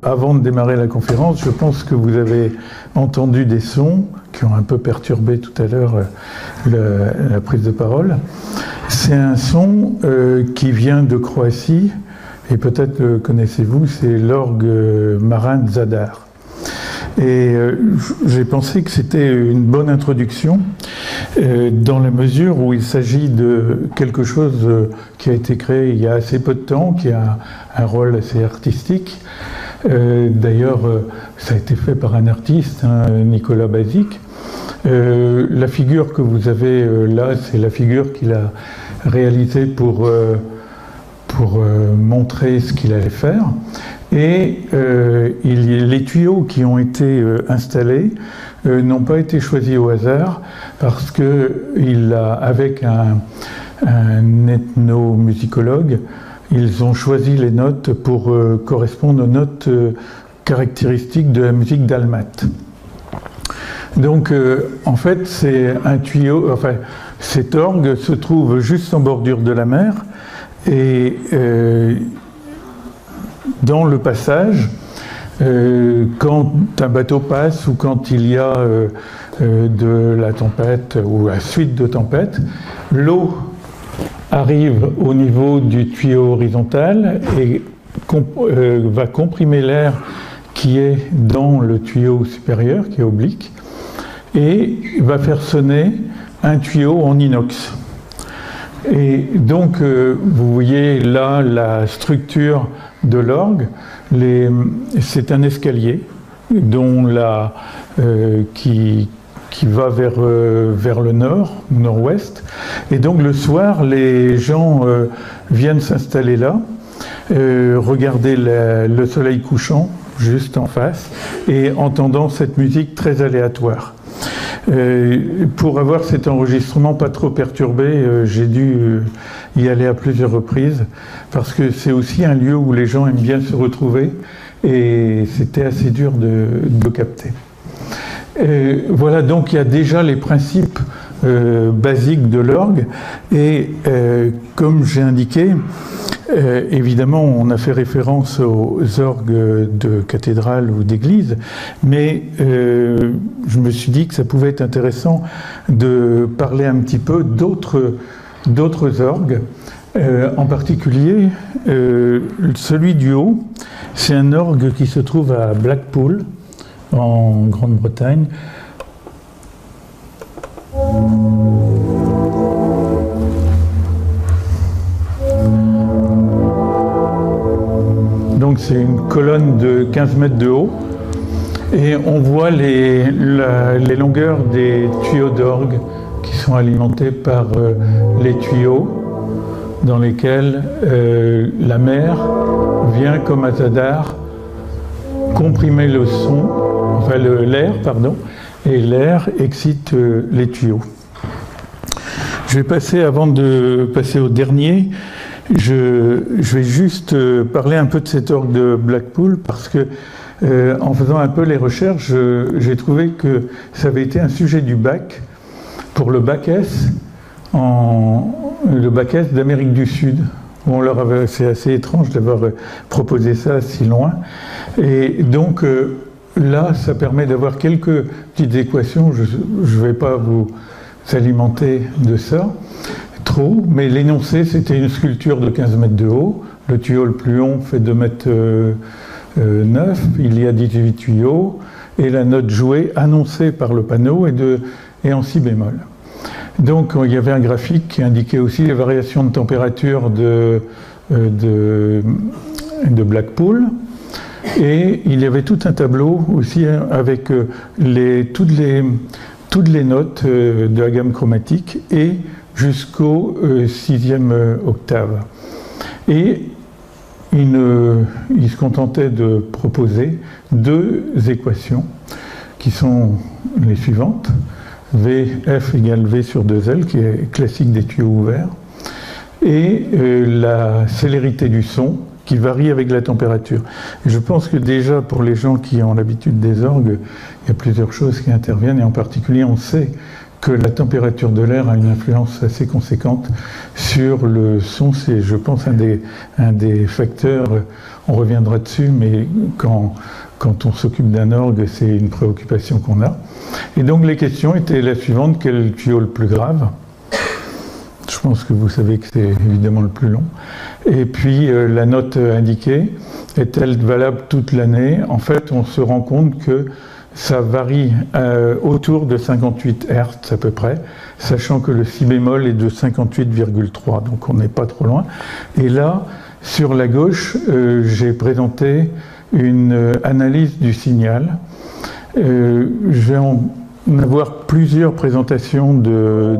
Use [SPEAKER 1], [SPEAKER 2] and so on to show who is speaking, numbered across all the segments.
[SPEAKER 1] Avant de démarrer la conférence, je pense que vous avez entendu des sons qui ont un peu perturbé tout à l'heure la prise de parole. C'est un son qui vient de Croatie, et peut-être connaissez-vous, c'est l'orgue marin de Zadar. Et j'ai pensé que c'était une bonne introduction dans la mesure où il s'agit de quelque chose qui a été créé il y a assez peu de temps, qui a un rôle assez artistique. D'ailleurs, ça a été fait par un artiste, Nicolas Basic. La figure que vous avez là, c'est la figure qu'il a réalisée pour montrer ce qu'il allait faire. Et les tuyaux qui ont été installés n'ont pas été choisis au hasard parce que avec un ethnomusicologue, ils ont choisi les notes pour correspondre aux notes caractéristiques de la musique dalmate. Donc en fait c'est un tuyau, enfin cet orgue se trouve juste en bordure de la mer et dans le passage, quand un bateau passe ou quand il y a de la tempête ou la suite de tempête, l'eau arrive au niveau du tuyau horizontal et va comprimer l'air qui est dans le tuyau supérieur, qui est oblique, et va faire sonner un tuyau en inox. Et donc, vous voyez là la structure de l'orgue. C'est un escalier dont qui va vers le nord-ouest. Et donc le soir, les gens viennent s'installer là, regarder le soleil couchant juste en face et entendant cette musique très aléatoire. Pour avoir cet enregistrement pas trop perturbé, j'ai dû y aller à plusieurs reprises parce que c'est aussi un lieu où les gens aiment bien se retrouver et c'était assez dur de capter. Voilà, donc il y a déjà les principes basiques de l'orgue et comme j'ai indiqué, évidemment on a fait référence aux orgues de cathédrale ou d'église, mais je me suis dit que ça pouvait être intéressant de parler un petit peu d'autres orgues. En particulier, celui du haut, c'est un orgue qui se trouve à Blackpool, en Grande-Bretagne. Donc c'est une colonne de 15 mètres de haut et on voit les longueurs des tuyaux d'orgue qui sont alimentés par les tuyaux dans lesquels la mer vient comme à Zadar comprimer le son, enfin l'air, pardon, et l'air excite les tuyaux. Je vais passer, avant de passer au dernier, je vais juste parler un peu de cet orgue de Blackpool parce que en faisant un peu les recherches, j'ai trouvé que ça avait été un sujet du bac pour le bac S, le bac S d'Amérique du Sud. C'est assez étrange d'avoir proposé ça si loin. Et donc là, ça permet d'avoir quelques petites équations. Je ne vais pas vous alimenter de ça trop, mais l'énoncé, c'était une sculpture de 15 mètres de haut. Le tuyau le plus long fait 2 mètres 9, il y a 18 tuyaux, et la note jouée annoncée par le panneau est en si bémol. Donc il y avait un graphique qui indiquait aussi les variations de température de Blackpool, et il y avait tout un tableau aussi avec toutes les notes de la gamme chromatique et jusqu'au 6e octave. Et il se contentait de proposer 2 équations qui sont les suivantes. F égale V sur 2L, qui est classique des tuyaux ouverts, et la célérité du son, qui varie avec la température. Et je pense que déjà, pour les gens qui ont l'habitude des orgues, il y a plusieurs choses qui interviennent, et en particulier, on sait que la température de l'air a une influence assez conséquente sur le son. C'est, je pense, un des facteurs, on reviendra dessus, mais quand on s'occupe d'un orgue, c'est une préoccupation qu'on a. Et donc les questions étaient la suivante: quel est le tuyau le plus grave? Je pense que vous savez que c'est évidemment le plus long. Et puis la note indiquée, est-elle valable toute l'année? En fait, on se rend compte que ça varie autour de 58 Hz à peu près, sachant que le si bémol est de 58,3, donc on n'est pas trop loin. Et là, sur la gauche, j'ai présenté une analyse du signal. Je vais en avoir plusieurs présentations de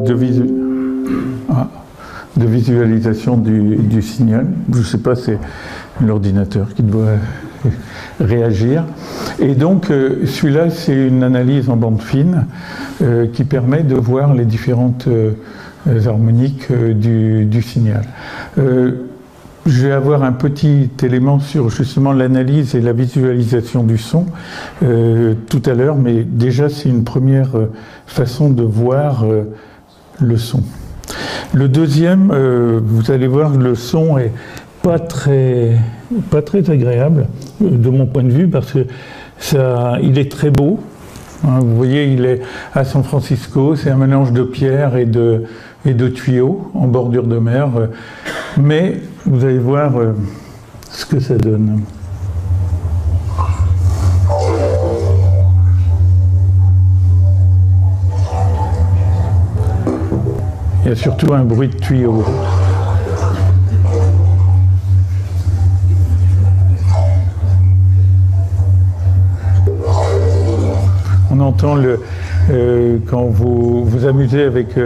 [SPEAKER 1] visualisation du signal. Je ne sais pas, c'est l'ordinateur qui doit réagir. Et donc, celui-là, c'est une analyse en bande fine qui permet de voir les différentes harmoniques du signal. Je vais avoir un petit élément sur justement l'analyse et la visualisation du son tout à l'heure, mais déjà, c'est une première façon de voir le son. Le deuxième, vous allez voir, le son est pas très agréable de mon point de vue, parce que il est très beau. Hein, vous voyez, il est à San Francisco, c'est un mélange de pierre et de tuyaux en bordure de mer. Mais vous allez voir ce que ça donne. Il y a surtout un bruit de tuyaux. On entend quand vous vous amusez avec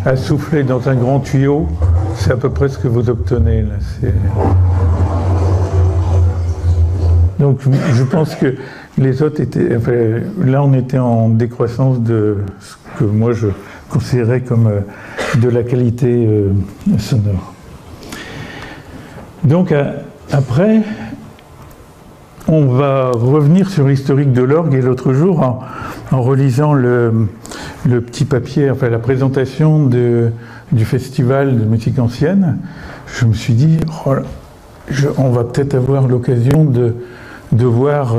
[SPEAKER 1] à souffler dans un grand tuyau, c'est à peu près ce que vous obtenez là. Donc je pense que les autres étaient, enfin, là on était en décroissance de ce que moi je considérais comme de la qualité sonore. Donc après, on va revenir sur l'historique de l'orgue, et l'autre jour, en relisant le petit papier, enfin la présentation du festival de musique ancienne, je me suis dit, on va peut-être avoir l'occasion de voir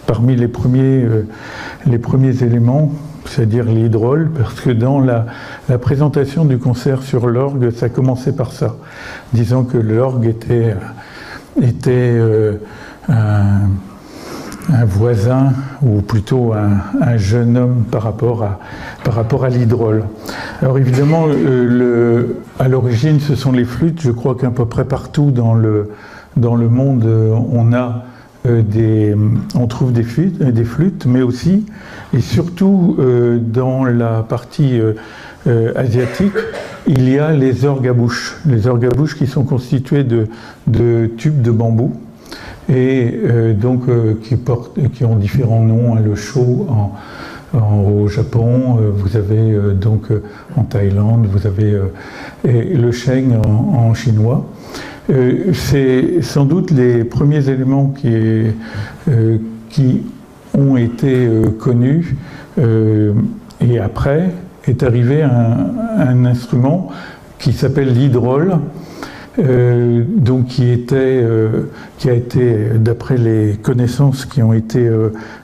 [SPEAKER 1] parmi les premiers éléments, c'est-à-dire l'hydrole, parce que dans la présentation du concert sur l'orgue, ça commençait par ça, disant que l'orgue était un voisin, ou plutôt un jeune homme par rapport à l'hydrole. Alors évidemment, à l'origine, ce sont les flûtes. Je crois qu'à peu près partout dans le monde, on trouve des flûtes, mais aussi, et surtout dans la partie asiatique, il y a les orgues à bouche. Les orgues à bouche qui sont constitués de tubes de bambou, et donc qui ont différents noms, hein. Le sho au Japon, vous avez donc en Thaïlande, vous avez et le sheng en chinois. C'est sans doute les premiers éléments qui ont été connus, et après est arrivé un instrument qui s'appelle l'hydrole, donc qui a été, d'après les connaissances qui ont été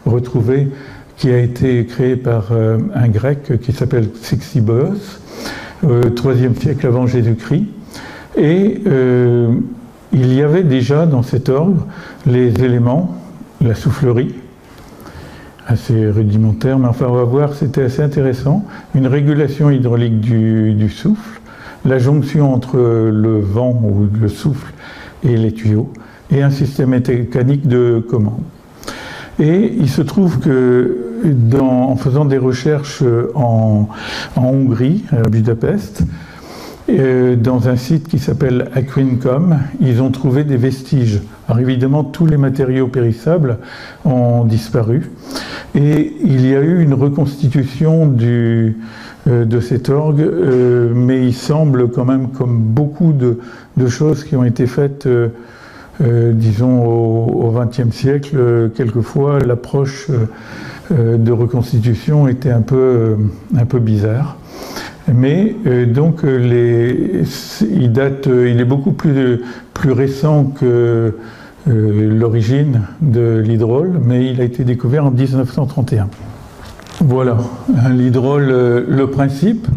[SPEAKER 1] retrouvées, qui a été créé par un grec qui s'appelle Xyxibos, IIIe siècle avant Jésus-Christ. Et il y avait déjà dans cet orgue les éléments, la soufflerie, assez rudimentaire, mais enfin on va voir, c'était assez intéressant, une régulation hydraulique du souffle, la jonction entre le vent ou le souffle et les tuyaux, et un système mécanique de commande. Et il se trouve que en faisant des recherches en Hongrie, à Budapest, dans un site qui s'appelle Aquincom, ils ont trouvé des vestiges. Alors évidemment, tous les matériaux périssables ont disparu, et il y a eu une reconstitution de cet orgue, mais il semble quand même, comme beaucoup de choses qui ont été faites, disons au XXe siècle, quelquefois l'approche de reconstitution était un peu bizarre. Mais donc il est beaucoup plus récent que l'origine de l'hydrol, mais il a été découvert en 1931. Voilà, l'hydrol, le principe,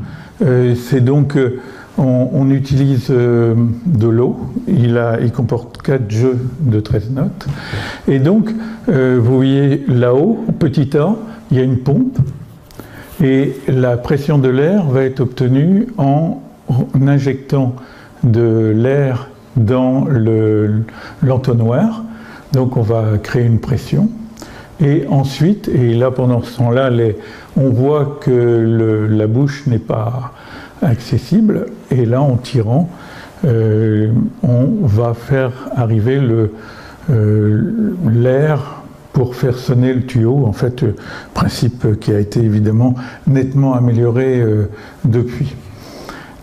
[SPEAKER 1] c'est donc on utilise de l'eau, il comporte 4 jeux de 13 notes, et donc vous voyez là-haut, petit a, il y a une pompe, et la pression de l'air va être obtenue en injectant de l'air dans l'entonnoir, donc on va créer une pression. Et ensuite, et là pendant ce temps-là, on voit que la bouche n'est pas accessible, et là en tirant, on va faire arriver l'air pour faire sonner le tuyau, en fait, principe qui a été évidemment nettement amélioré depuis.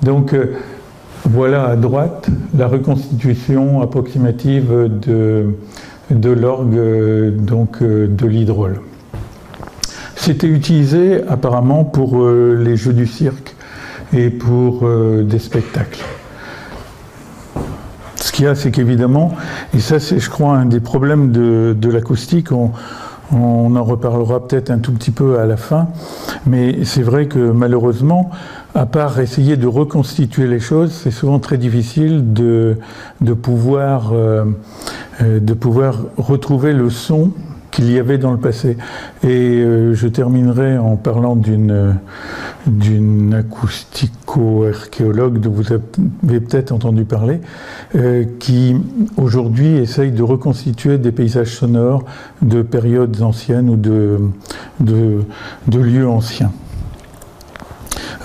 [SPEAKER 1] Donc voilà à droite la reconstitution approximative de l'orgue, donc de l'hydrol. C'était utilisé apparemment pour les jeux du cirque et pour des spectacles. Ce qu'il y a, c'est qu'évidemment, et ça c'est je crois un des problèmes de l'acoustique, on en reparlera peut-être un tout petit peu à la fin, mais c'est vrai que malheureusement, à part essayer de reconstituer les choses, c'est souvent très difficile de pouvoir retrouver le son qu'il y avait dans le passé. Et je terminerai en parlant d'une acoustico-archéologue dont vous avez peut-être entendu parler, qui aujourd'hui essaye de reconstituer des paysages sonores de périodes anciennes ou de lieux anciens.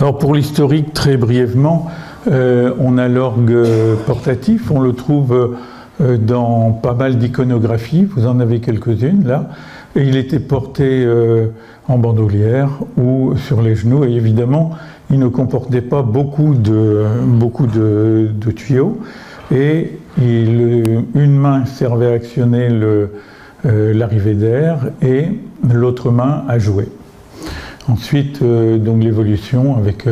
[SPEAKER 1] Alors pour l'historique, très brièvement, on a l'orgue portatif, on le trouve dans pas mal d'iconographies, vous en avez quelques-unes là, et il était porté en bandoulière ou sur les genoux, et évidemment il ne comportait pas beaucoup de tuyaux, et une main servait à actionner l'arrivée d'air et l'autre main à jouer. Ensuite, donc l'évolution avec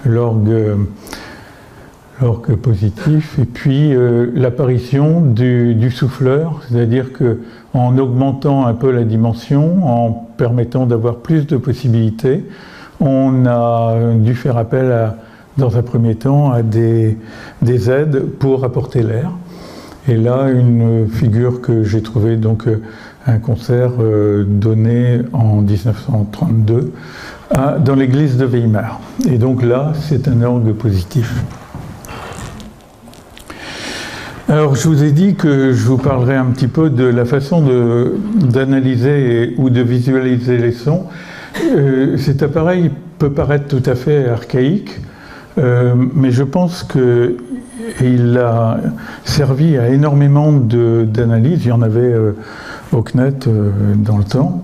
[SPEAKER 1] l'orgue positif, et puis l'apparition du souffleur, c'est-à-dire qu'en augmentant un peu la dimension, en permettant d'avoir plus de possibilités, on a dû faire appel dans un premier temps à des aides pour apporter l'air. Et là, une figure que j'ai trouvée, donc un concert donné en 1932 dans l'église de Weimar. Et donc là, c'est un orgue positif. Alors, je vous ai dit que je vous parlerai un petit peu de la façon d'analyser ou de visualiser les sons. Cet appareil peut paraître tout à fait archaïque, mais je pense qu'il a servi à énormément d'analyses. Il y en avait au CNET dans le temps,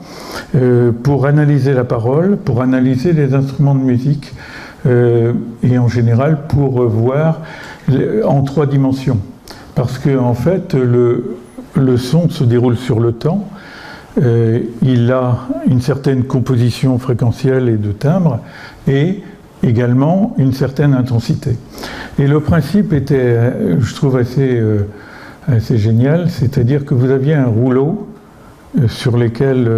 [SPEAKER 1] pour analyser la parole, pour analyser les instruments de musique, et en général pour voir en 3 dimensions. Parce que en fait, le son se déroule sur le temps, il a une certaine composition fréquentielle et de timbre, et également une certaine intensité. Et le principe était, je trouve, assez génial, c'est-à-dire que vous aviez un rouleau sur lequel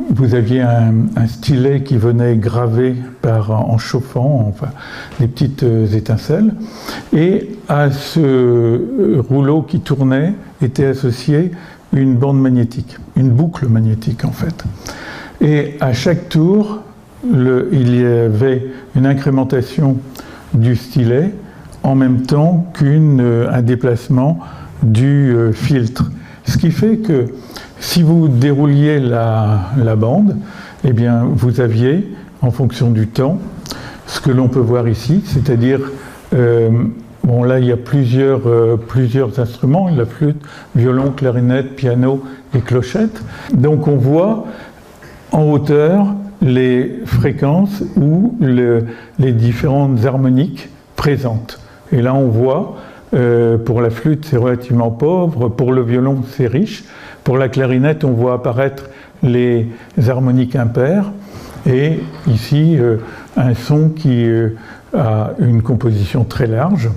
[SPEAKER 1] vous aviez un stylet qui venait graver en chauffant, enfin, des petites étincelles, et à ce rouleau qui tournait était associée une bande magnétique, une boucle magnétique en fait. Et à chaque tour, il y avait une incrémentation du stylet en même temps qu'un déplacement du filtre. Ce qui fait que si vous dérouliez la bande, eh bien, vous aviez, en fonction du temps, ce que l'on peut voir ici, c'est-à-dire, bon là il y a plusieurs instruments, la flûte, violon, clarinette, piano et clochette. Donc on voit en hauteur les fréquences ou les différentes harmoniques présentes. Et là on voit, pour la flûte c'est relativement pauvre, pour le violon c'est riche, pour la clarinette on voit apparaître les harmoniques impaires, et ici un son qui a une composition très large.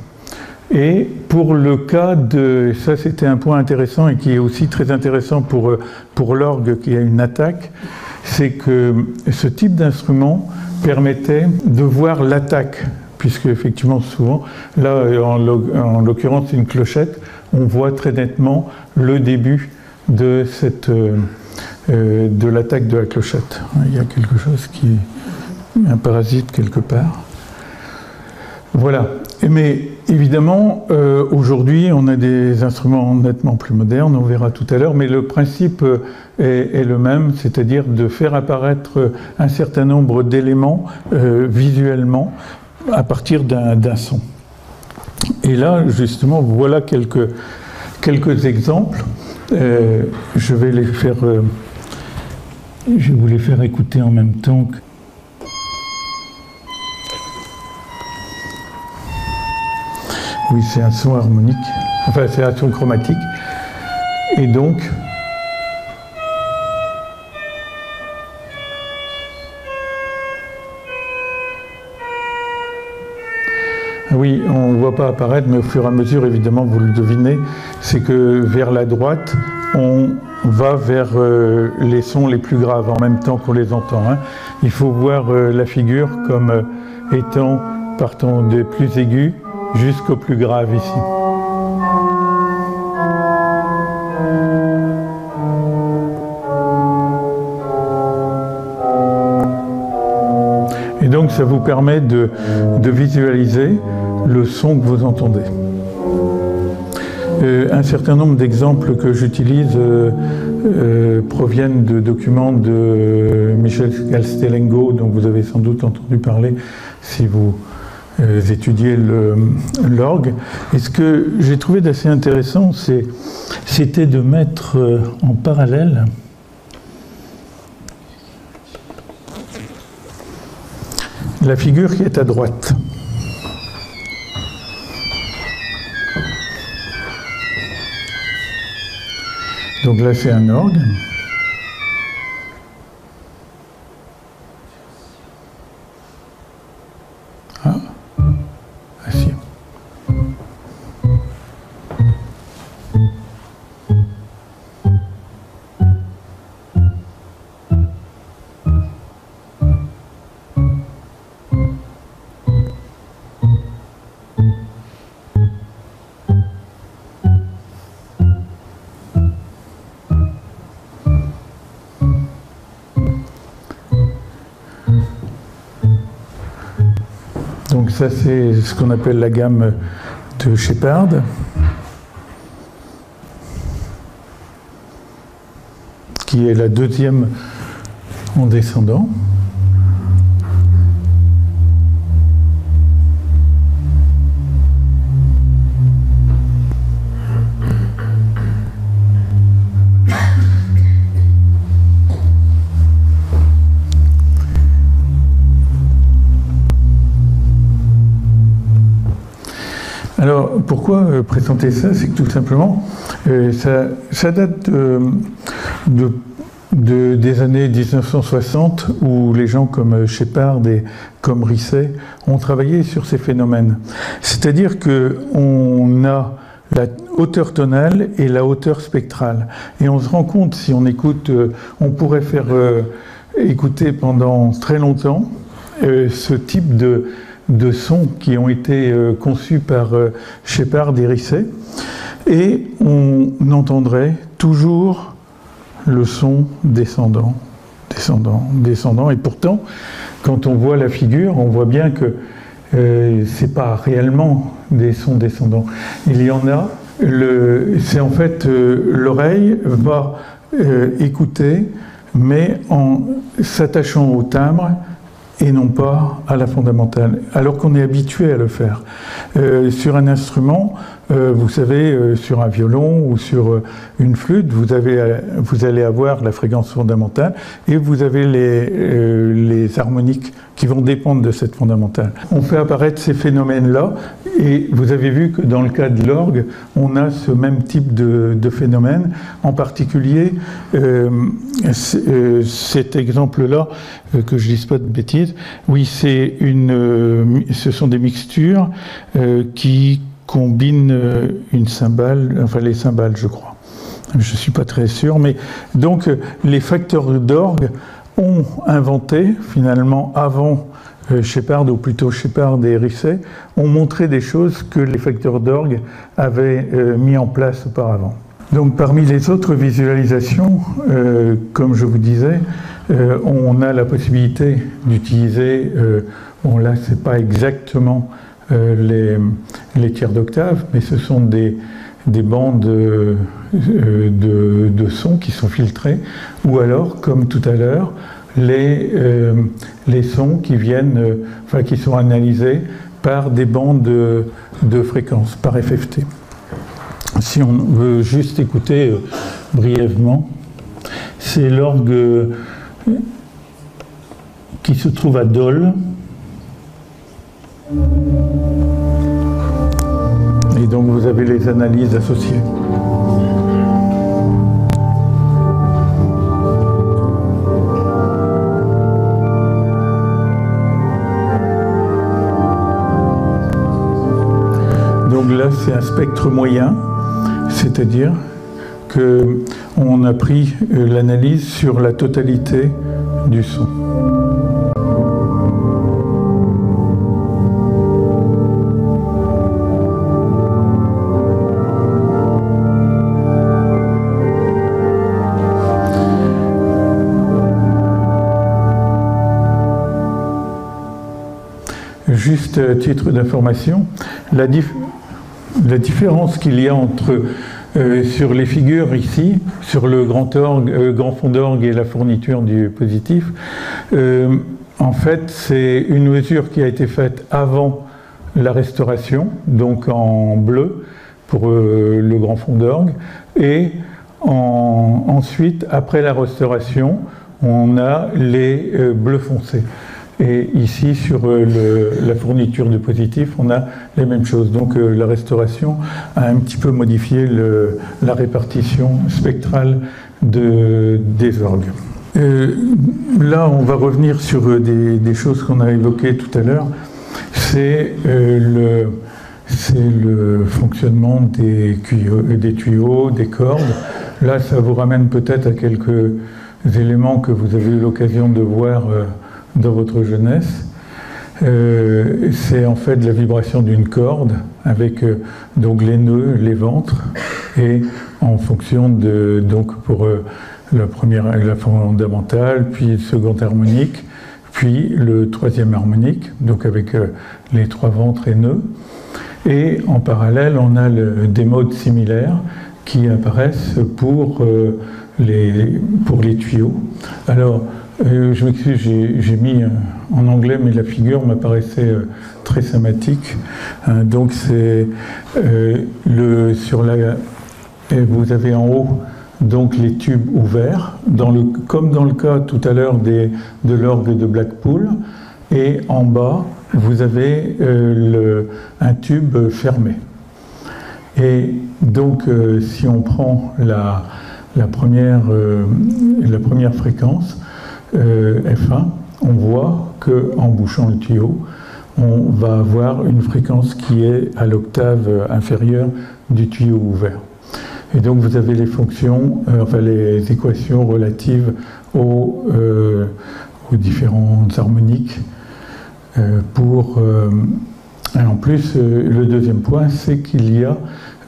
[SPEAKER 1] Et pour le cas de... Ça, c'était un point intéressant et qui est aussi très intéressant pour l'orgue qui a une attaque, c'est que ce type d'instrument permettait de voir l'attaque, puisque effectivement souvent, là en l'occurrence une clochette, on voit très nettement le début de l'attaque de la clochette. Il y a quelque chose qui est un parasite quelque part. Voilà. Mais évidemment, aujourd'hui, on a des instruments nettement plus modernes, on verra tout à l'heure, mais le principe est le même, c'est-à-dire de faire apparaître un certain nombre d'éléments visuellement à partir d'un son. Et là, justement, voilà quelques exemples. Je vais vous les faire écouter en même temps que... Oui, c'est un son harmonique, enfin c'est un son chromatique. Et donc, oui, on ne le voit pas apparaître, mais au fur et à mesure, évidemment, vous le devinez, c'est que vers la droite, on va vers les sons les plus graves en même temps qu'on les entend. Hein. Il faut voir la figure comme partant des plus aigus jusqu'au plus grave ici. Et donc ça vous permet de visualiser le son que vous entendez. Un certain nombre d'exemples que j'utilise proviennent de documents de Michel Castellengo, dont vous avez sans doute entendu parler si vous étudiez l'orgue. Et ce que j'ai trouvé d'assez intéressant, c'était de mettre en parallèle la figure qui est à droite. Donc là, c'est un orgue. Ah, si. Donc ça, c'est ce qu'on appelle la gamme de Shepard. Qui est la deuxième en descendant. Alors, pourquoi présenter ça? C'est que tout simplement, ça date des années 1960 où les gens comme Shepard et comme Risset ont travaillé sur ces phénomènes. C'est-à-dire qu'on a la hauteur tonale et la hauteur spectrale. Et on se rend compte, si on écoute, on pourrait faire écouter pendant très longtemps ce type de sons qui ont été conçus par Shepard et Risset, et on entendrait toujours le son descendant, descendant, descendant, et pourtant, quand on voit la figure, on voit bien que c'est pas réellement des sons descendants. Il y en a, c'est en fait l'oreille va écouter, mais en s'attachant au timbre, et non pas à la fondamentale, alors qu'on est habitué à le faire. Sur un instrument, vous savez, sur un violon ou sur une flûte, vous allez avoir la fréquence fondamentale et vous avez les harmoniques qui vont dépendre de cette fondamentale. On fait apparaître ces phénomènes-là et vous avez vu que dans le cas de l'orgue, on a ce même type de phénomène. En particulier, cet exemple-là, que je ne dise pas de bêtises, oui, ce sont des mixtures qui combinent une cymbale, enfin les cymbales, je crois. Je ne suis pas très sûr, mais donc les facteurs d'orgue ont inventé, finalement, avant Shepard, ou plutôt Shepard et Risset, ont montré des choses que les facteurs d'orgue avaient mis en place auparavant. Donc parmi les autres visualisations, comme je vous disais, on a la possibilité d'utiliser, bon là c'est pas exactement les tiers d'octave, mais ce sont des bandes de sons qui sont filtrés, ou alors, comme tout à l'heure, les sons qui viennent, enfin qui sont analysés par des bandes de fréquences, par FFT. Si on veut juste écouter brièvement, c'est l'orgue qui se trouve à Dole. Et donc vous avez les analyses associées. Donc là c'est un spectre moyen. C'est-à-dire qu'on a pris l'analyse sur la totalité du son. Juste à titre d'information, la différence qu'il y a entre sur les figures ici, sur le grand fond d'orgue et la fourniture du positif, en fait c'est une mesure qui a été faite avant la restauration, donc en bleu pour le grand fond d'orgue, et ensuite après la restauration on a les bleus foncés. Et ici, sur la fourniture de positif, on a les mêmes choses. Donc la restauration a un petit peu modifié la répartition spectrale des orgues. Là, on va revenir sur des choses qu'on a évoquées tout à l'heure. C'est le fonctionnement des tuyaux, des cordes. Là, ça vous ramène peut-être à quelques éléments que vous avez eu l'occasion de voir dans votre jeunesse. C'est en fait la vibration d'une corde avec donc les nœuds, les ventres, et en fonction de, donc pour la fondamentale, puis le second harmonique, puis le troisième harmonique, donc avec les trois ventres et nœuds. Et en parallèle, on a des modes similaires qui apparaissent pour les tuyaux. Alors, je m'excuse, j'ai mis en anglais, mais la figure m'apparaissait très schématique. Donc c'est vous avez en haut donc les tubes ouverts, comme dans le cas tout à l'heure de l'orgue de Blackpool, et en bas vous avez un tube fermé. Et donc si on prend la première fréquence, F1, on voit qu'en bouchant le tuyau, on va avoir une fréquence qui est à l'octave inférieure du tuyau ouvert. Et donc vous avez les fonctions, les équations relatives aux différentes harmoniques. Et en plus, le deuxième point, c'est qu'il y a,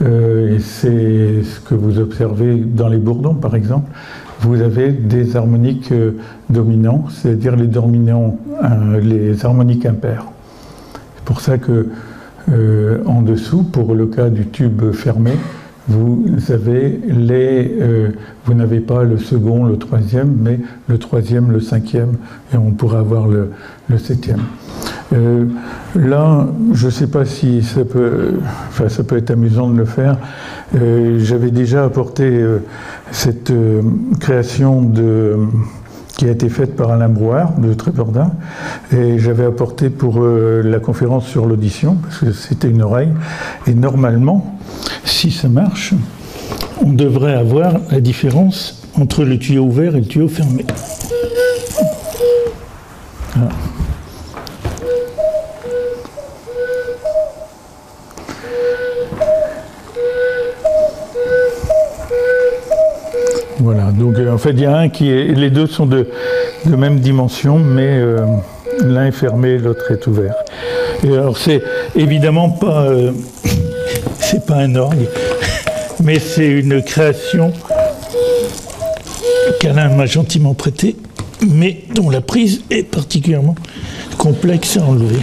[SPEAKER 1] et c'est ce que vous observez dans les bourdons par exemple, vous avez des harmoniques dominants, c'est-à-dire les harmoniques impairs. C'est pour ça que en dessous, pour le cas du tube fermé, vous n'avez pas le second, le troisième, mais le troisième, le cinquième, et on pourrait avoir le septième. Là, je ne sais pas si ça peut être amusant de le faire. J'avais déjà apporté cette création qui a été faite par Alain Brouard de Trépordin, et j'avais apporté pour la conférence sur l'audition, parce que c'était une oreille, et normalement, si ça marche, on devrait avoir la différence entre le tuyau ouvert et le tuyau fermé. Voilà. Voilà, donc en fait il y a un qui est, les deux sont de même dimension, mais l'un est fermé, l'autre est ouvert. Et alors c'est évidemment pas, c'est pas un orgue, mais c'est une création qu'Alain m'a gentiment prêtée, mais dont la prise est particulièrement complexe à enlever.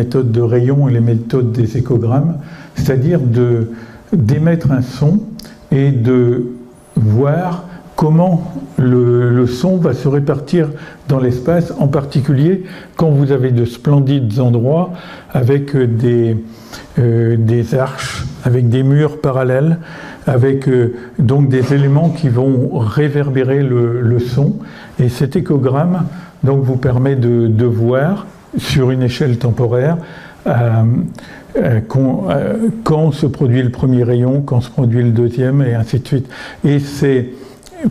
[SPEAKER 1] méthodes de rayon et les méthodes des échogrammes, c'est-à-dire d'émettre un son et de voir comment le son va se répartir dans l'espace, en particulier quand vous avez de splendides endroits avec des arches, avec des murs parallèles, avec donc des éléments qui vont réverbérer le son. Et cet échogramme donc, vous permet de voir sur une échelle temporaire quand se produit le premier rayon, quand se produit le deuxième, et ainsi de suite. Et ces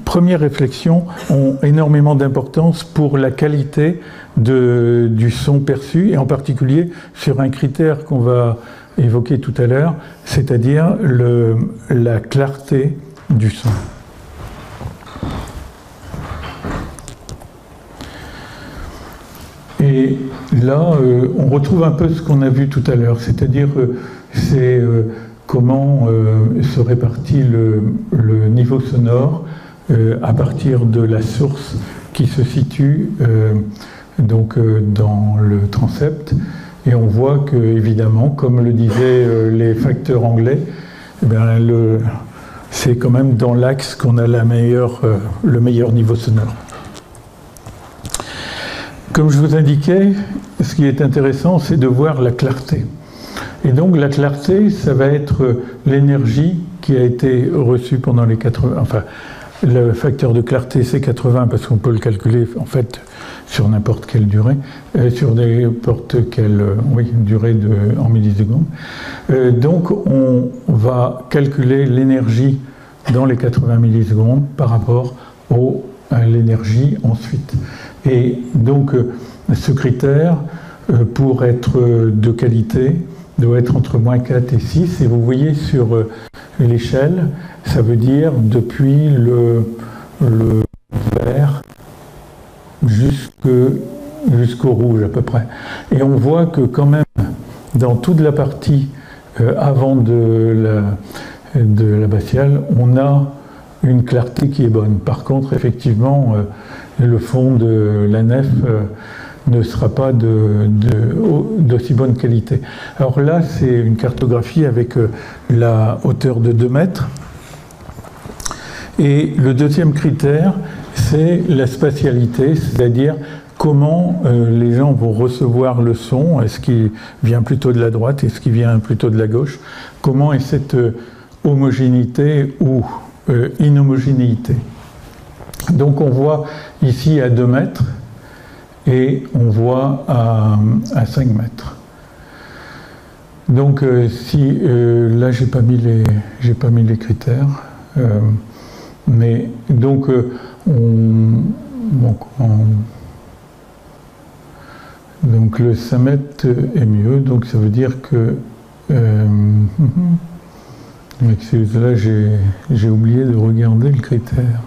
[SPEAKER 1] premières réflexions ont énormément d'importance pour la qualité du son perçu, et en particulier sur un critère qu'on va évoquer tout à l'heure, c'est-à-dire la clarté du son. Et là, on retrouve un peu ce qu'on a vu tout à l'heure, c'est-à-dire c'est comment se répartit le niveau sonore à partir de la source qui se situe donc dans le transept. Et on voit que, évidemment, comme le disaient les facteurs anglais, eh bien, c'est quand même dans l'axe qu'on a le meilleur niveau sonore. Comme je vous indiquais, ce qui est intéressant, c'est de voir la clarté. Et donc la clarté, ça va être l'énergie qui a été reçue pendant les 80... Enfin, le facteur de clarté, c'est 80 parce qu'on peut le calculer en fait sur n'importe quelle durée, sur n'importe quelle durée en millisecondes. Donc on va calculer l'énergie dans les 80 millisecondes par rapport à l'énergie ensuite. Et donc ce critère, pour être de qualité, doit être entre -4 et 6. Et vous voyez sur l'échelle, ça veut dire depuis le vert jusqu'au rouge à peu près. Et on voit que quand même, dans toute la partie avant de l'abbatiale, on a une clarté qui est bonne. Par contre, effectivement, le fond de la nef ne sera pas d'aussi bonne qualité. Alors là, c'est une cartographie avec la hauteur de 2 mètres. Et le deuxième critère, c'est la spatialité, c'est-à-dire comment les gens vont recevoir le son. Est-ce qu'il vient plutôt de la droite? Est-ce qu'il vient plutôt de la gauche? Comment est cette homogénéité ou inhomogénéité? Donc on voit ici à 2 mètres et on voit à 5 mètres. Donc là j'ai pas mis les critères, mais donc donc le 5 mètres est mieux, donc ça veut dire que là j'ai oublié de regarder le critère.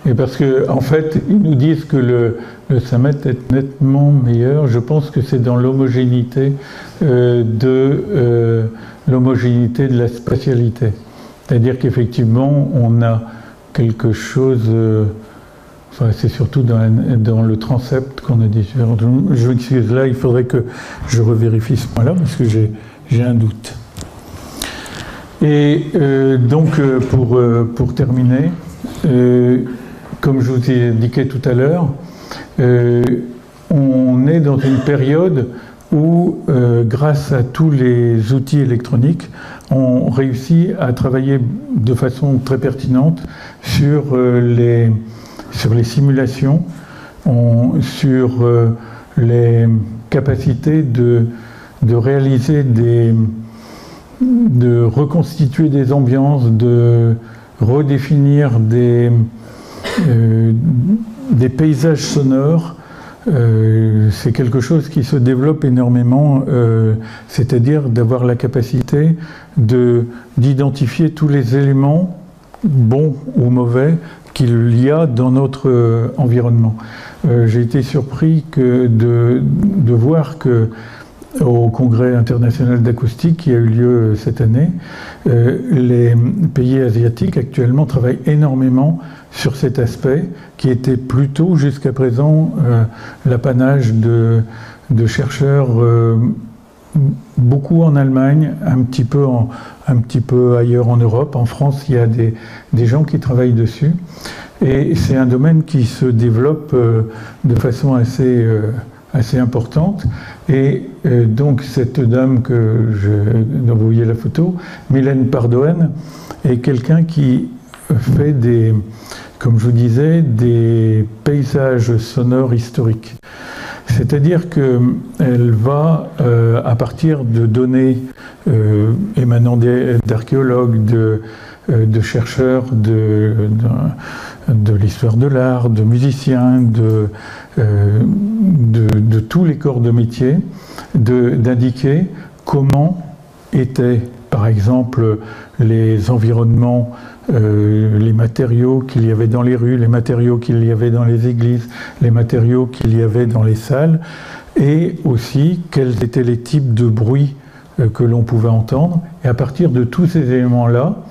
[SPEAKER 1] Et parce que en fait, ils nous disent que le 5 mètres est nettement meilleur. Je pense que c'est dans l'homogénéité de la spatialité. C'est-à-dire qu'effectivement, on a quelque chose... enfin, c'est surtout dans le transept qu'on a différents... Je m'excuse, là, il faudrait que je revérifie ce point-là, parce que j'ai un doute. Et donc, pour terminer... comme je vous ai indiqué tout à l'heure, on est dans une période où, grâce à tous les outils électroniques, on réussit à travailler de façon très pertinente sur les simulations, sur les capacités de réaliser de reconstituer des ambiances, de redéfinir des paysages sonores. C'est quelque chose qui se développe énormément, c'est-à-dire d'avoir la capacité d'identifier tous les éléments, bons ou mauvais, qu'il y a dans notre environnement. J'ai été surpris de voir que au Congrès international d'acoustique qui a eu lieu cette année, les pays asiatiques actuellement travaillent énormément sur cet aspect qui était plutôt jusqu'à présent l'apanage de chercheurs, beaucoup en Allemagne, un petit peu ailleurs en Europe. En France, il y a des gens qui travaillent dessus. Et c'est un domaine qui se développe de façon assez importante. Et donc cette dame dont vous voyez la photo, Mylène Pardoen, est quelqu'un qui fait comme je vous disais, des paysages sonores historiques. C'est-à-dire qu'elle va, à partir de données émanant d'archéologues, de chercheurs de l'histoire de l'art, de musiciens, de tous les corps de métier, d'indiquer comment étaient, par exemple, les environnements, les matériaux qu'il y avait dans les rues, les matériaux qu'il y avait dans les églises, les matériaux qu'il y avait dans les salles, et aussi quels étaient les types de bruits que l'on pouvait entendre. Et à partir de tous ces éléments-là,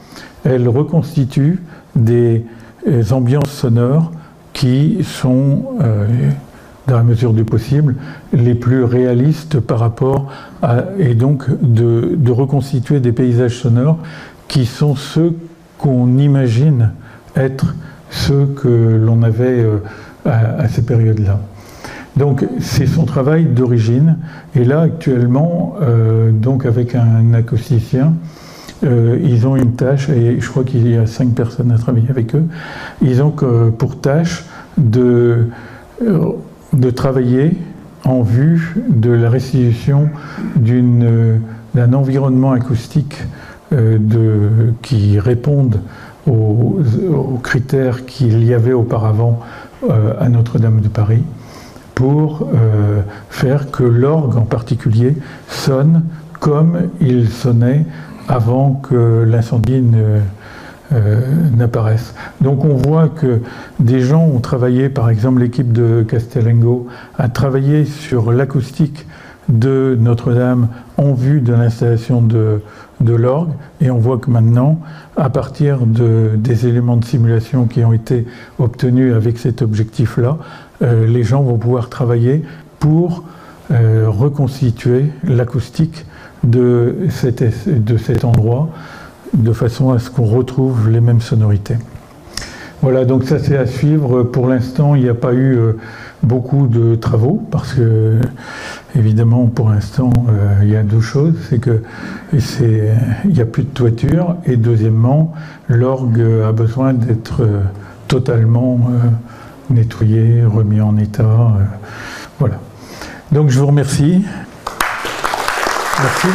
[SPEAKER 1] elle reconstitue des ambiances sonores qui sont, dans la mesure du possible, les plus réalistes par rapport à, et donc de reconstituer des paysages sonores qui sont ceux qu'on imagine être ceux que l'on avait à ces périodes-là. Donc c'est son travail d'origine, et là actuellement, donc avec un acousticien, ils ont une tâche, et je crois qu'il y a 5 personnes à travailler avec eux, ils ont pour tâche de travailler en vue de la restitution d'un environnement acoustique qui répondent aux critères qu'il y avait auparavant à Notre-Dame de Paris, pour faire que l'orgue en particulier sonne comme il sonnait avant que l'incendie n'apparaisse. Donc on voit que des gens ont travaillé, par exemple l'équipe de Castellengo a travaillé sur l'acoustique de Notre-Dame en vue de l'installation de l'orgue, et on voit que maintenant, à partir des éléments de simulation qui ont été obtenus avec cet objectif-là, les gens vont pouvoir travailler pour reconstituer l'acoustique de cet endroit, de façon à ce qu'on retrouve les mêmes sonorités. Voilà, donc ça c'est à suivre. Pour l'instant, il n'y a pas eu beaucoup de travaux, parce que, évidemment, pour l'instant, il y a 2 choses. C'est que il n'y a plus de toiture, et deuxièmement, l'orgue a besoin d'être totalement nettoyé, remis en état. Voilà. Donc je vous remercie. Merci.